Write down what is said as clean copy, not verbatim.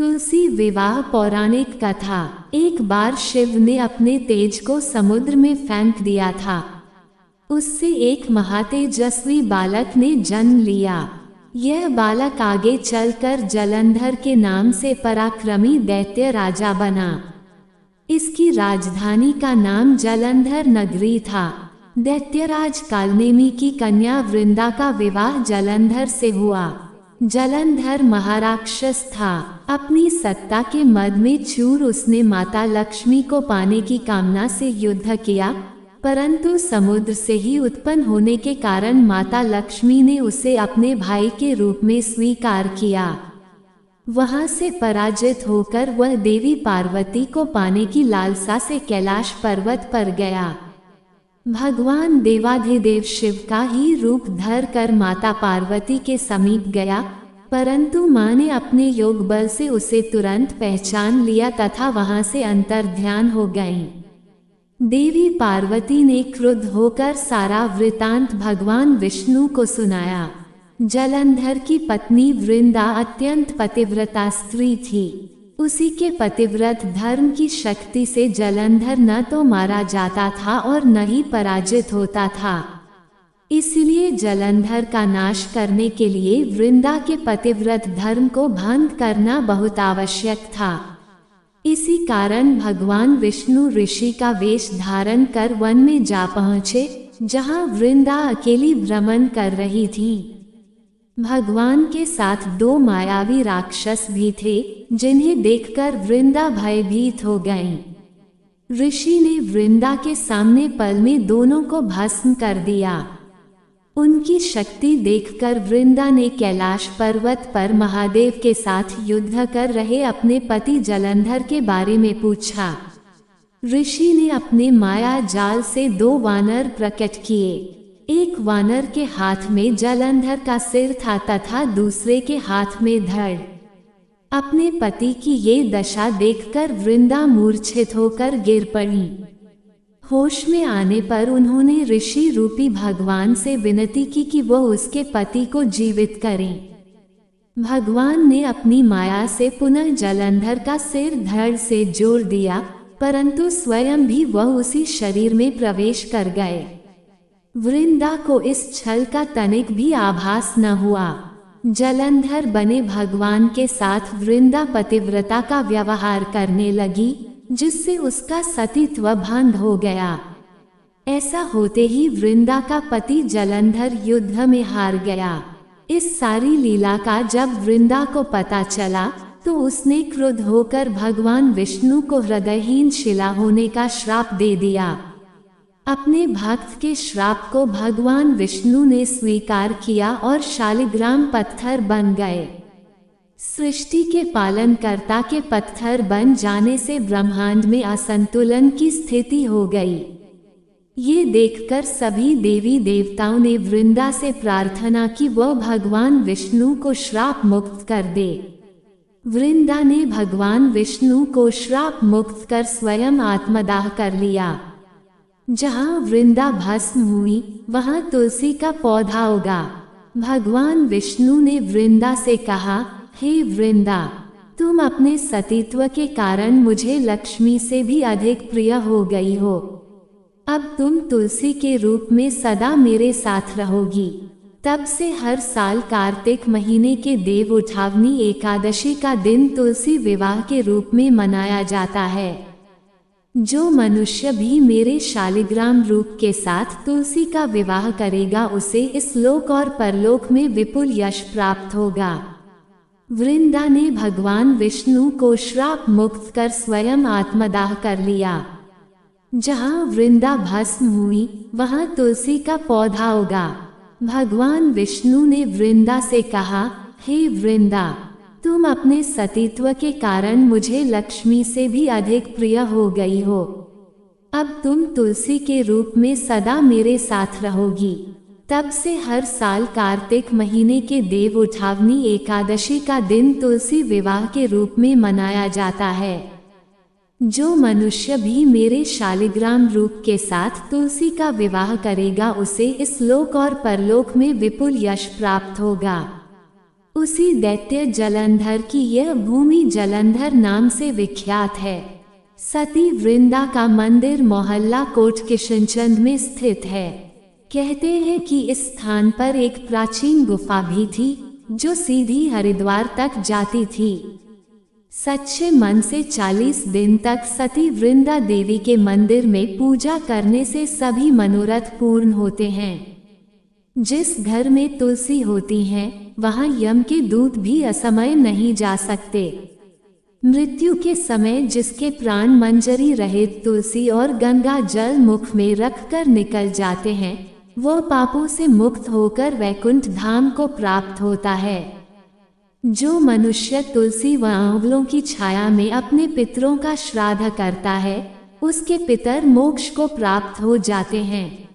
तुलसी विवाह पौराणिक कथा। एक बार शिव ने अपने तेज को समुद्र में फेंक दिया था। उससे एक महातेजस्वी बालक ने जन्म लिया। यह बालक आगे चलकर जलंधर के नाम से पराक्रमी दैत्य राजा बना। इसकी राजधानी का नाम जलंधर नगरी था। दैत्यराज कालनेमी की कन्या वृंदा का विवाह जलंधर से हुआ। जलंधर महाराक्षस था। अपनी सत्ता के मद में चूर उसने माता लक्ष्मी को पाने की कामना से युद्ध किया, परंतु समुद्र से ही उत्पन्न होने के कारण माता लक्ष्मी ने उसे अपने भाई के रूप में स्वीकार किया। वहां से पराजित होकर वह देवी पार्वती को पाने की लालसा से कैलाश पर्वत पर गया। भगवान देवाधिदेव शिव का ही रूप धर कर माता पार्वती के समीप गया, परंतु मां ने अपने योग बल से उसे तुरंत पहचान लिया तथा वहां से अंतर्ध्यान हो गईं। देवी पार्वती ने क्रुद्ध होकर सारा वृतांत भगवान विष्णु को सुनाया। जलंधर की पत्नी वृंदा अत्यंत पतिव्रता स्त्री थी। उसी के पतिव्रत धर्म की शक्ति से जलंधर न तो मारा जाता था और न ही पराजित होता था। इसलिए जलंधर का नाश करने के लिए वृंदा के पतिव्रत धर्म को भंग करना बहुत आवश्यक था। इसी कारण भगवान विष्णु ऋषि का वेश धारण कर वन में जा पहुँचे, जहाँ वृंदा अकेली भ्रमण कर रही थी। भगवान के साथ दो मायावी राक्षस भी थे, जिन्हें देखकर वृंदा भयभीत हो गईं। ऋषि ने वृंदा के सामने पल में दोनों को भस्म कर दिया। उनकी शक्ति देखकर वृंदा ने कैलाश पर्वत पर महादेव के साथ युद्ध कर रहे अपने पति जलंधर के बारे में पूछा। ऋषि ने अपने माया जाल से दो वानर प्रकट किए। एक वानर के हाथ में जलंधर का सिर था तथा दूसरे के हाथ में धड़। अपने पति की ये दशा देखकर वृंदा मूर्छित होकर गिर पड़ी। होश में आने पर उन्होंने ऋषि रूपी भगवान से विनती की कि वो उसके पति को जीवित करें। भगवान ने अपनी माया से पुनः जलंधर का सिर धड़ से जोड़ दिया, परंतु स्वयं भी वह उसी शरीर में प्रवेश कर गए। वृंदा को इस छल का तनिक भी आभास न हुआ। जलंधर बने भगवान के साथ वृंदा पतिव्रता का व्यवहार करने लगी, जिससे उसका सतीत्व भंग हो गया। ऐसा होते ही वृंदा का पति जलंधर युद्ध में हार गया। इस सारी लीला का जब वृंदा को पता चला, तो उसने क्रुद्ध होकर भगवान विष्णु को हृदयहीन शिला होने का श्राप दे दिया। अपने भक्त के श्राप को भगवान विष्णु ने स्वीकार किया और शालिग्राम पत्थर बन गए। सृष्टि के पालनकर्ता के पत्थर बन जाने से ब्रह्मांड में असंतुलन की स्थिति हो गई। ये देखकर सभी देवी देवताओं ने वृंदा से प्रार्थना की वह भगवान विष्णु को श्राप मुक्त कर दे। वृंदा ने भगवान विष्णु को श्राप मुक्त कर स्वयं आत्मदाह कर लिया। जहाँ वृंदा भस्म हुई, वहाँ तुलसी का पौधा उगा। भगवान विष्णु ने वृंदा से कहा, हे वृंदा, तुम अपने सतीत्व के कारण मुझे लक्ष्मी से भी अधिक प्रिय हो गई हो। अब तुम तुलसी के रूप में सदा मेरे साथ रहोगी। तब से हर साल कार्तिक महीने के देव उठावनी एकादशी का दिन तुलसी विवाह के रूप में मनाया जाता है। जो मनुष्य भी मेरे शालिग्राम रूप के साथ तुलसी का विवाह करेगा, उसे इस लोक और परलोक में विपुल यश प्राप्त होगा। वृंदा ने भगवान विष्णु को श्राप मुक्त कर स्वयं आत्मदाह कर लिया। जहाँ वृंदा भस्म हुई, वहाँ तुलसी का पौधा उगा। भगवान विष्णु ने वृंदा से कहा, हे वृंदा, तुम अपने सतीत्व के कारण मुझे लक्ष्मी से भी अधिक प्रिय हो गई हो। अब तुम तुलसी के रूप में सदा मेरे साथ रहोगी। तब से हर साल कार्तिक महीने के देव उठावनी एकादशी का दिन तुलसी विवाह के रूप में मनाया जाता है। जो मनुष्य भी मेरे शालिग्राम रूप के साथ तुलसी का विवाह करेगा, उसे इस लोक और परलोक में विपुल यश प्राप्त होगा। उसी दैत्य जलंधर की यह भूमि जलंधर नाम से विख्यात है। सती वृंदा का मंदिर मोहल्ला कोट किशनचंद में स्थित है। कहते हैं कि इस स्थान पर एक प्राचीन गुफा भी थी जो सीधी हरिद्वार तक जाती थी। सच्चे मन से 40 दिन तक सती वृंदा देवी के मंदिर में पूजा करने से सभी मनोरथ पूर्ण होते हैं। जिस घर में तुलसी होती है वहां यम के दूत भी असमय नहीं जा सकते। मृत्यु के समय जिसके प्राण मंजरी रहित तुलसी और गंगा जल मुख में रखकर निकल जाते हैं वह पापों से मुक्त होकर वैकुंठ धाम को प्राप्त होता है। जो मनुष्य तुलसी व आंवलों की छाया में अपने पितरों का श्राद्ध करता है उसके पितर मोक्ष को प्राप्त हो जाते हैं।